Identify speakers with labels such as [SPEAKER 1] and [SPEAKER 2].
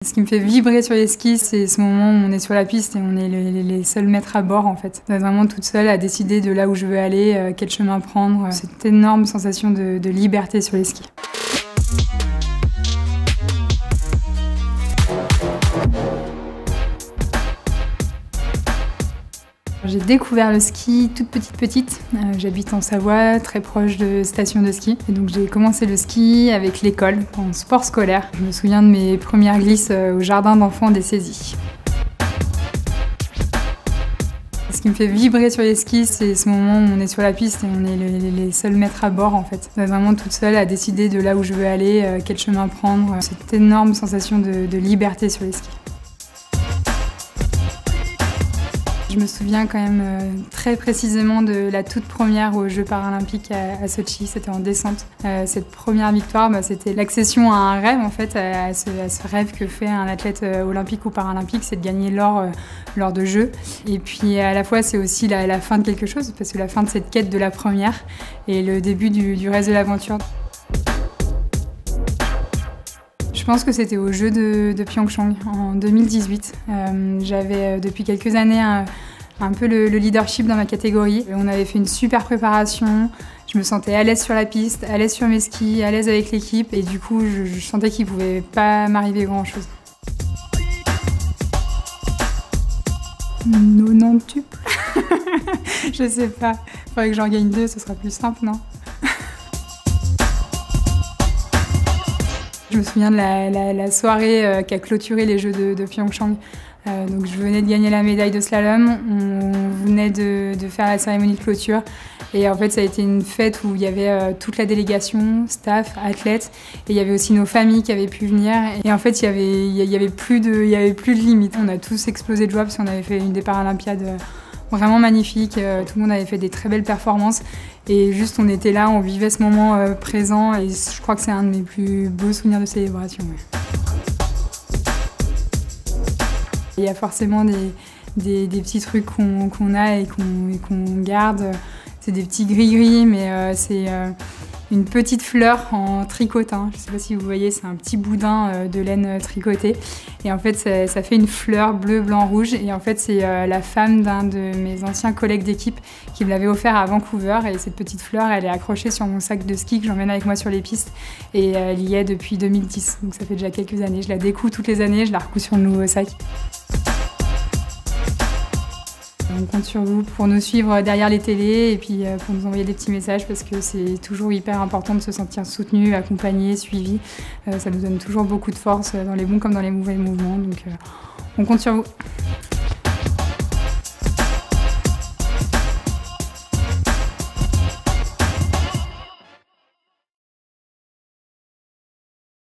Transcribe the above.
[SPEAKER 1] Ce qui me fait vibrer sur les skis, c'est ce moment où on est sur la piste et on est les seuls maîtres à bord en fait. On est vraiment toute seule à décider de là où je veux aller, quel chemin prendre. Cette énorme sensation de liberté sur les skis. J'ai découvert le ski toute petite. J'habite en Savoie, très proche de stations de ski. Et donc j'ai commencé le ski avec l'école, en sport scolaire. Je me souviens de mes premières glisses au jardin d'enfants des Saisies. Ce qui me fait vibrer sur les skis, c'est ce moment où on est sur la piste et on est les seuls maîtres à bord en fait. On est vraiment toute seule à décider de là où je veux aller, quel chemin prendre. Cette énorme sensation de liberté sur les skis. Je me souviens quand même très précisément de la toute première aux Jeux paralympiques à Sotchi, c'était en descente. Cette première victoire, c'était l'accession à un rêve en fait, à ce rêve que fait un athlète olympique ou paralympique, c'est de gagner l'or lors de Jeux. Et puis à la fois c'est aussi la fin de quelque chose, parce que la fin de cette quête de la première et le début du reste de l'aventure. Je pense que c'était aux Jeux de Pyeongchang en 2018. J'avais depuis quelques années un peu le leadership dans ma catégorie. On avait fait une super préparation, je me sentais à l'aise sur la piste, à l'aise sur mes skis, à l'aise avec l'équipe et du coup je sentais qu'il ne pouvait pas m'arriver grand chose. 90 tubes. Je sais pas, il faudrait que j'en gagne 2, ce sera plus simple, non? Je me souviens de la soirée qui a clôturé les Jeux de Pyeongchang. Donc je venais de gagner la médaille de slalom, on venait de faire la cérémonie de clôture et en fait ça a été une fête où il y avait toute la délégation, staff, athlètes et il y avait aussi nos familles qui avaient pu venir et en fait il y avait plus de limites. On a tous explosé de joie parce qu'on avait fait une des Paralympiades vraiment magnifique, tout le monde avait fait des très belles performances et juste on était là, on vivait ce moment présent et je crois que c'est un de mes plus beaux souvenirs de célébration. Ouais. Il y a forcément des petits trucs qu'on a et qu'on garde. C'est des petits gris-gris, mais c'est une petite fleur en tricotin. Je ne sais pas si vous voyez, c'est un petit boudin de laine tricotée. Et en fait, ça fait une fleur bleu, blanc, rouge. Et en fait, c'est la femme d'un de mes anciens collègues d'équipe qui me l'avait offert à Vancouver. Et cette petite fleur, elle est accrochée sur mon sac de ski que j'emmène avec moi sur les pistes. Et elle y est depuis 2010. Donc ça fait déjà quelques années. Je la découds toutes les années, je la recouds sur le nouveau sac. On compte sur vous pour nous suivre derrière les télés et puis pour nous envoyer des petits messages parce que c'est toujours hyper important de se sentir soutenu, accompagné, suivi. Ça nous donne toujours beaucoup de force dans les bons comme dans les mauvais mouvements. Donc on compte sur vous.